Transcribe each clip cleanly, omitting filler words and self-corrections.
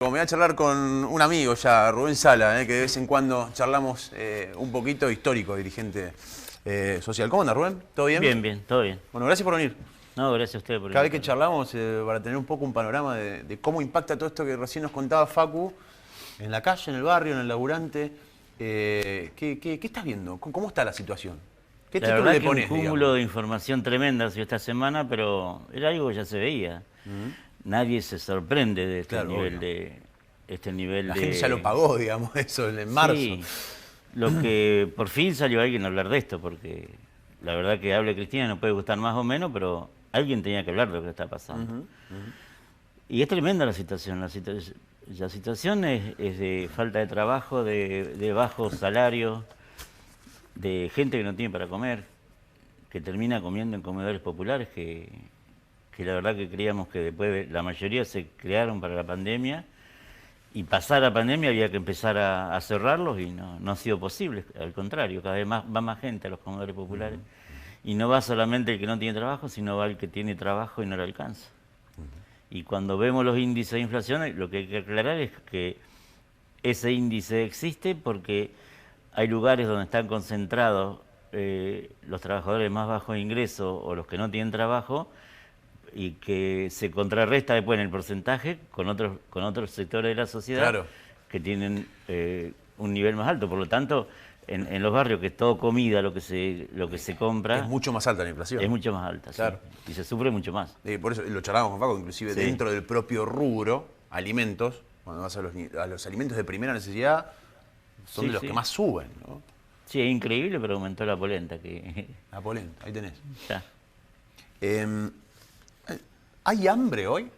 Me voy a charlar con un amigo ya, Rubén Sala, que de vez en cuando charlamos un poquito, histórico dirigente social. ¿Cómo anda, Rubén? ¿Todo bien? Bien, bien, todo bien. Bueno, gracias por venir. No, gracias a usted por Cada vez que invitarme. charlamos, para tener un poco un panorama de cómo impacta todo esto que recién nos contaba Facu, en la calle, en el barrio, en el laburante. ¿Qué estás viendo? ¿Cómo está la situación? ¿Qué La título verdad le que un pones, cúmulo digamos? de información tremenda ha sido esta semana, pero era algo que ya se veía. Nadie se sorprende de este Claro, nivel obvio. de... Este nivel La de... gente ya lo pagó, digamos, eso en marzo. Sí, lo que por fin salió alguien a hablar de esto, porque la verdad que hable Cristina no puede gustar más o menos, pero alguien tenía que hablar de lo que está pasando. Y es tremenda la situación. La situación es de falta de trabajo, de bajos salarios, de gente que no tiene para comer, que termina comiendo en comedores populares, que la verdad que creíamos que después la mayoría se crearon para la pandemia, y pasar la pandemia había que empezar a cerrarlos y no ha sido posible. Al contrario, cada vez más, va más gente a los comedores populares. Y no va solamente el que no tiene trabajo, sino va el que tiene trabajo y no le alcanza. Y cuando vemos los índices de inflación, lo que hay que aclarar es que ese índice existe porque hay lugares donde están concentrados los trabajadores más bajos ingresos o los que no tienen trabajo, y que se contrarresta después en el porcentaje con otros sectores de la sociedad Claro. que tienen un nivel más alto. Por lo tanto, en los barrios que es todo comida lo que se Es compra mucho más alta la inflación. es mucho más alta, sí, Claro. y se sufre mucho más. Por eso lo charlábamos con Paco, inclusive Sí. dentro del propio rubro, alimentos, cuando vas a los alimentos de primera necesidad, son Sí, de los sí. que más suben, ¿no? Sí, es increíble, pero aumentó la polenta, que La polenta, ahí tenés. ya. Eh, ¿Hay hambre hoy?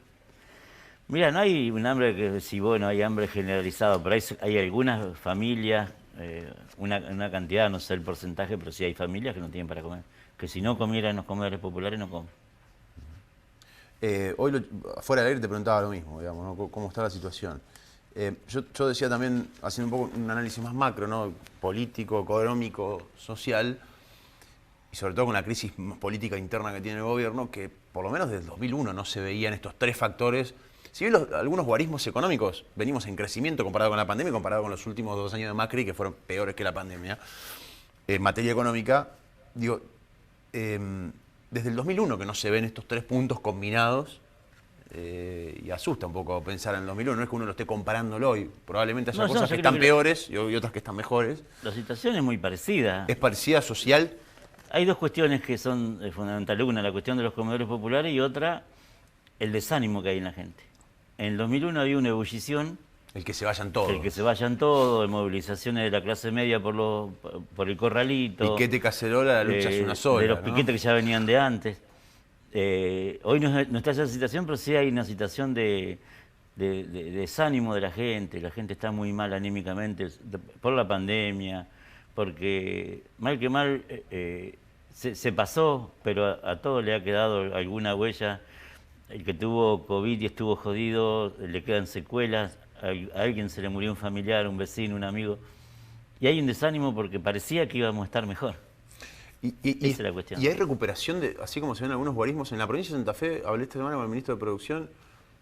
Mira, no hay un hambre que, si bueno, hay hambre generalizado, pero hay algunas familias, una cantidad, no sé el porcentaje, pero sí hay familias que no tienen para comer. Que si no comieran en los comedores populares, no comen. Hoy, fuera del aire, te preguntaba lo mismo, digamos, ¿no? ¿Cómo está la situación? Yo decía también, haciendo un poco un análisis más macro, ¿no? Político, económico, social, y sobre todo con la crisis política interna que tiene el gobierno, que por lo menos desde el 2001 no se veían estos tres factores. Si bien algunos guarismos económicos venimos en crecimiento comparado con la pandemia y comparado con los últimos 2 años de Macri, que fueron peores que la pandemia, en materia económica, digo, desde el 2001 que no se ven estos tres puntos combinados, y asusta un poco pensar en el 2001, no es que uno lo esté comparándolo hoy, probablemente haya No, cosas yo que creo están que peores y otras que están mejores. la situación es muy parecida. Es parecida social. Hay dos cuestiones que son fundamentales. Una, la cuestión de los comedores populares, y otra, el desánimo que hay en la gente. En el 2001 había una ebullición, El que se vayan todos. el que se vayan todos, de movilizaciones de la clase media por el corralito. Piquete, cacerola, la lucha es una sola. De los ¿no? piquetes que ya venían de antes. Hoy no está esa situación, pero sí hay una situación de desánimo de la gente. La gente está muy mal anímicamente por la pandemia, porque mal que mal se pasó, pero a todos le ha quedado alguna huella. El que tuvo COVID y estuvo jodido, le quedan secuelas. A alguien se le murió un familiar, un vecino, un amigo. Y hay un desánimo porque parecía que íbamos a estar mejor. Esa es la cuestión. Y hay recuperación, así como se ven algunos guarismos. En la provincia de Santa Fe, hablé esta semana con el ministro de Producción,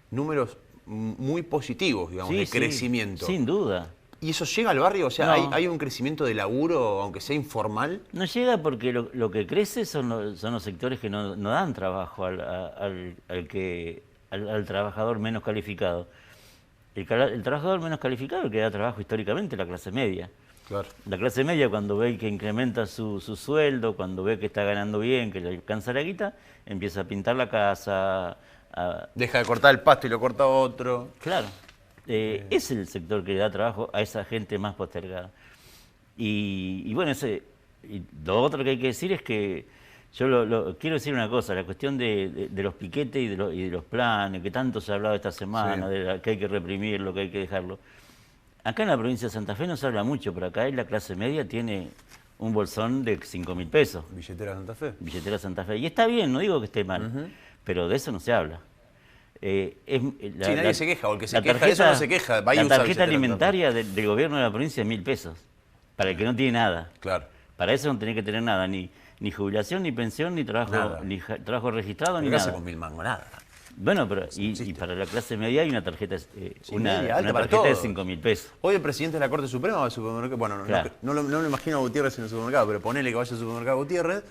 números muy positivos, digamos, de crecimiento. Sin duda. ¿Y eso llega al barrio? O sea, No. ¿hay un crecimiento de laburo, aunque sea informal? No llega porque lo que crece son los sectores que no dan trabajo al trabajador menos calificado. El trabajador menos calificado, el que da trabajo históricamente, la clase media. Claro. La clase media, cuando ve que incrementa su sueldo, cuando ve que está ganando bien, que le alcanza la guita, empieza a pintar la casa. Deja de cortar el pasto y lo corta otro. Claro, es el sector que le da trabajo a esa gente más postergada. Y bueno, y lo otro que hay que decir es que yo quiero decir una cosa, la cuestión de los piquetes y de los planes, que tanto se ha hablado esta semana, Sí. que hay que reprimirlo, que hay que dejarlo. Acá en la provincia de Santa Fe no se habla mucho, pero acá la clase media tiene un bolsón de 5.000 pesos, Billetera Santa Fe. billetera Santa Fe. Y está bien, no digo que esté mal, pero de eso no se habla. Sí, nadie se queja, o el que se queja de eso no se queja. Va y La usa tarjeta billetera Santa Fe. alimentaria del gobierno de la provincia es 1.000 pesos, para el que no tiene nada. Claro. Para eso no tenés que tener nada, ni jubilación, ni pensión, ni trabajo, Nada. trabajo registrado, ¿Pero ni qué hace nada. con 1.000 mangos? Nada. Bueno, pero No existe. para la clase media hay una tarjeta, Sí, media, alta una para tarjeta de todo. 5.000 pesos. Hoy el presidente de la Corte Suprema va al supermercado. Bueno, Claro. no lo imagino a Gutiérrez en el supermercado, pero ponele que vaya al supermercado Gutiérrez,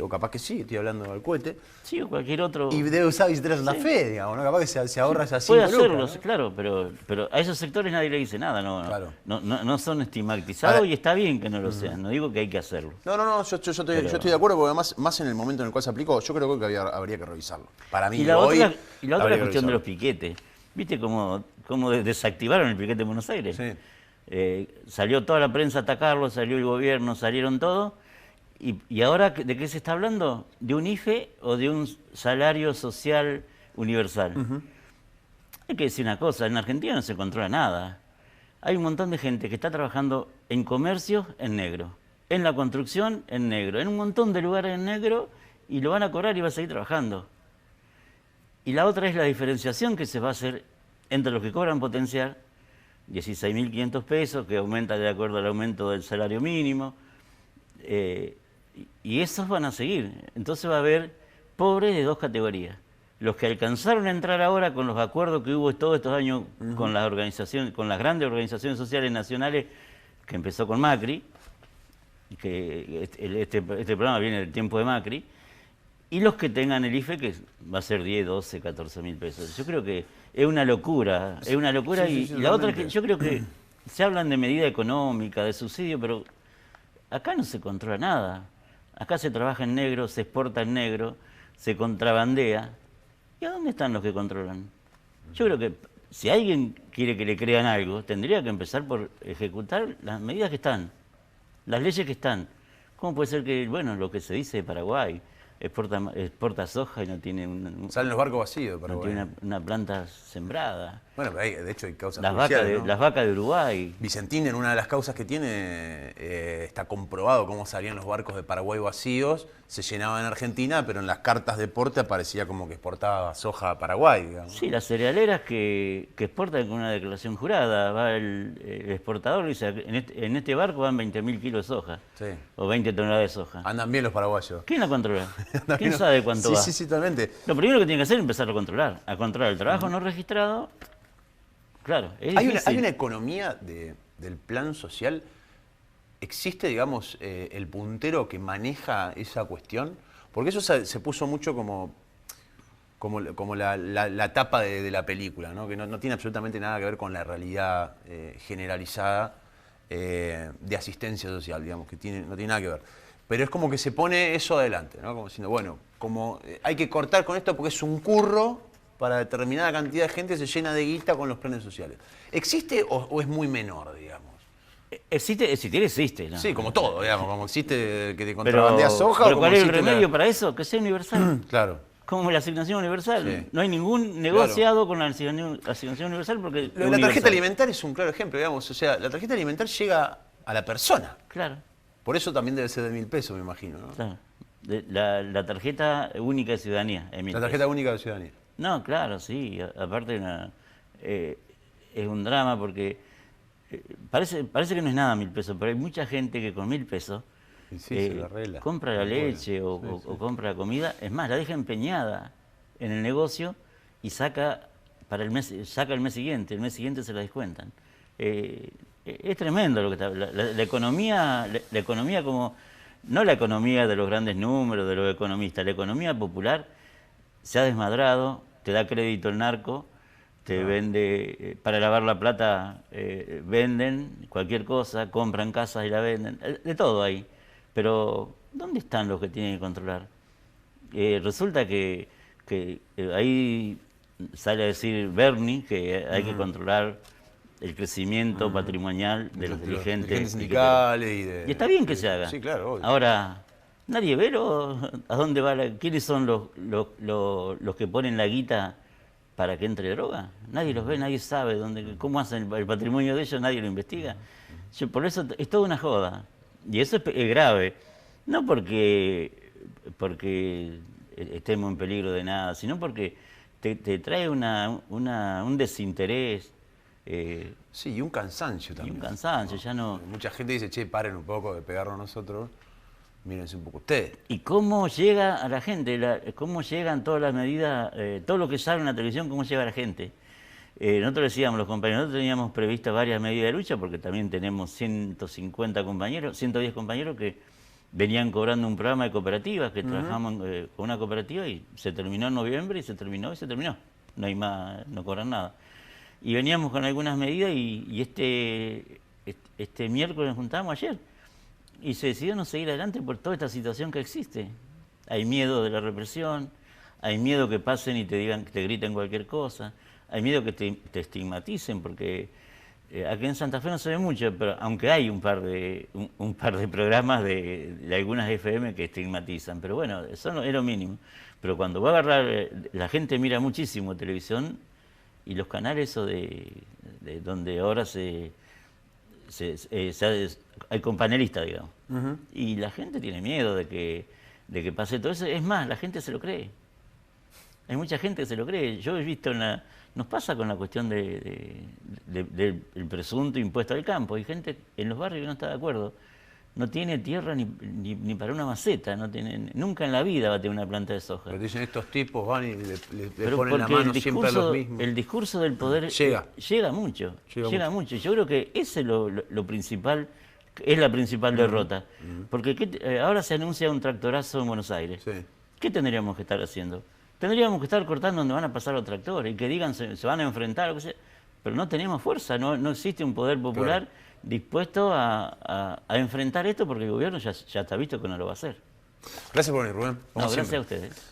o capaz que sí, estoy hablando al cohete, Sí, o cualquier otro. y debe usar bicicleta Santa Sí. Fe, digamos, ¿no? Capaz que se ahorra esas 5 Puede hacerlo, lucas, ¿no? claro, pero a esos sectores nadie le dice nada, Claro. no son estigmatizados Ahora- y está bien que no lo sean, no digo que hay que hacerlo. No, yo estoy de acuerdo porque además, más en el momento en el cual se aplicó, yo creo que habría que revisarlo. Para mí, Y la hoy, otra, la habría que cuestión de los revisarlo. piquetes. ¿Viste cómo desactivaron el piquete en Buenos Aires? Sí. Salió toda la prensa a atacarlo, salió el gobierno, salieron todos. ¿Y ahora de qué se está hablando? ¿De un IFE o de un salario social universal? Hay que decir una cosa, en Argentina no se controla nada. Hay un montón de gente que está trabajando en comercio en negro, en la construcción en negro, en un montón de lugares en negro y lo van a cobrar y va a seguir trabajando. Y la otra es la diferenciación que se va a hacer entre los que cobran potencial, 16.500 pesos, que aumenta de acuerdo al aumento del salario mínimo, y esos van a seguir. Entonces va a haber pobres de dos categorías. Los que alcanzaron a entrar ahora con los acuerdos que hubo todos estos años con las organizaciones, con las grandes organizaciones sociales nacionales, que empezó con Macri, que este programa viene del tiempo de Macri, y los que tengan el IFE, que va a ser 10, 12, 14 mil pesos. Yo creo que es una locura, Sí, sí, y la otra es totalmente. que yo creo que se hablan de medida económica, de subsidio, pero acá no se controla nada. Acá se trabaja en negro, se exporta en negro, se contrabandea. ¿Y a dónde están los que controlan? Yo creo que si alguien quiere que le crean algo, tendría que empezar por ejecutar las medidas que están, las leyes que están. ¿Cómo puede ser que, bueno, lo que se dice de Paraguay, exporta soja y no tiene, Salen los barcos vacíos de no Paraguay. tiene una planta sembrada? Bueno, pero de hecho hay causas Las vacas judiciales, ¿no? las vacas de Uruguay. Vicentín, en una de las causas que tiene, está comprobado cómo salían los barcos de Paraguay vacíos, se llenaban en Argentina, pero en las cartas de porte aparecía como que exportaba soja a Paraguay, digamos. Sí, las cerealeras que exportan con una declaración jurada. Va el exportador y dice, en este barco van 20.000 kilos de soja. Sí. O 20 toneladas de soja. Andan bien los paraguayos. ¿Quién la controla? Andan ¿Quién bien. sabe cuánto Sí, va? sí, totalmente. Lo primero que tiene que hacer es empezar a controlar el trabajo no registrado. Claro, es Hay difícil. una economía del plan social. ¿Existe, digamos, el puntero que maneja esa cuestión? Porque eso se puso mucho como la tapa de la película, ¿no? Que no tiene absolutamente nada que ver con la realidad generalizada de asistencia social, digamos, que no tiene nada que ver. Pero es como que se pone eso adelante, ¿no? Como diciendo, bueno, hay que cortar con esto porque es un curro para determinada cantidad de gente, se llena de guita con los planes sociales. ¿Existe o es muy menor, digamos? Existe, existir existe. ¿No? Sí, como todo, digamos, como existe que te Pero, contrabandeas soja. pero o ¿cuál como es el existe remedio para eso? Que sea universal. Claro. Como la asignación universal. Sí. No hay ningún negociado con la asignación universal porque es Lo de la universal. tarjeta alimentaria es un claro ejemplo, digamos. O sea, la tarjeta alimentaria llega a la persona. Claro, Por eso también debe ser de 1.000 pesos, me imagino, ¿no? claro. La tarjeta única de ciudadanía. La tarjeta única de ciudadanía. No, claro, sí. Aparte es un drama porque parece que no es nada 1.000 pesos, pero hay mucha gente que con 1.000 pesos Y sí, se la arregla. compra la leche o compra comida. Es más, la deja empeñada en el negocio y saca el mes siguiente. El mes siguiente se la descuentan. Es tremendo lo que está. La economía como no la economía de los grandes números, de los economistas, la economía popular se ha desmadrado, te da crédito el narco, te vende, para lavar la plata venden cualquier cosa, compran casas y la venden, de todo hay. Pero, ¿dónde están los que tienen que controlar? Resulta que ahí sale a decir Bernie que hay que controlar el crecimiento patrimonial de los dirigentes. sindicales Y está bien que se haga. Sí, claro, obvio. Ahora, nadie ve a dónde va quiénes son los que ponen la guita para que entre droga. Nadie los ve, nadie sabe cómo hacen el patrimonio de ellos, nadie lo investiga. Por eso es toda una joda. Y eso es grave. No porque estemos en peligro de nada, sino porque te trae un desinterés. Sí, y un cansancio Y también. un cansancio, ya no... Mucha gente dice, che, paren un poco de pegarnos nosotros. mírense un poco ustedes. ¿Y cómo llega a la gente? ¿Cómo llegan todas las medidas, todo lo que sale en la televisión, cómo llega a la gente? Nosotros decíamos, los compañeros, nosotros teníamos previstas varias medidas de lucha porque también tenemos 150 compañeros, 110 compañeros que venían cobrando un programa de cooperativas, que trabajamos con una cooperativa y se terminó en noviembre y se terminó. No hay más, no cobran nada. Y veníamos con algunas medidas y este miércoles nos juntamos ayer y se decidió no seguir adelante por toda esta situación que existe. Hay miedo de la represión, hay miedo que pasen y te digan, que te griten cualquier cosa, hay miedo que te estigmaticen, porque aquí en Santa Fe no se ve mucho, pero aunque hay un par de programas de algunas FM que estigmatizan, pero bueno, eso es lo mínimo. Pero cuando va a agarrar, la gente mira muchísimo televisión y los canales de donde ahora hay companelistas, digamos. Y la gente tiene miedo de que pase todo eso. Es más, la gente se lo cree. Hay mucha gente que se lo cree. Yo he visto, nos pasa con la cuestión del presunto impuesto al campo. Hay gente en los barrios que no está de acuerdo. No tiene tierra ni para una maceta, nunca en la vida va a tener una planta de soja. Pero dicen, estos tipos van y le Pero ponen la mano siempre a los mismos. El discurso del poder llega mucho. Yo creo que ese es lo principal, es la principal derrota. Porque ahora se anuncia un tractorazo en Buenos Aires. Sí. ¿Qué tendríamos que estar haciendo? Tendríamos que estar cortando donde van a pasar los tractores y que digan se van a enfrentar, lo que sea. Pero no tenemos fuerza, no existe un poder popular dispuesto a enfrentar esto porque el gobierno ya está visto que no lo va a hacer. Gracias por venir, Rubén. No, gracias a ustedes.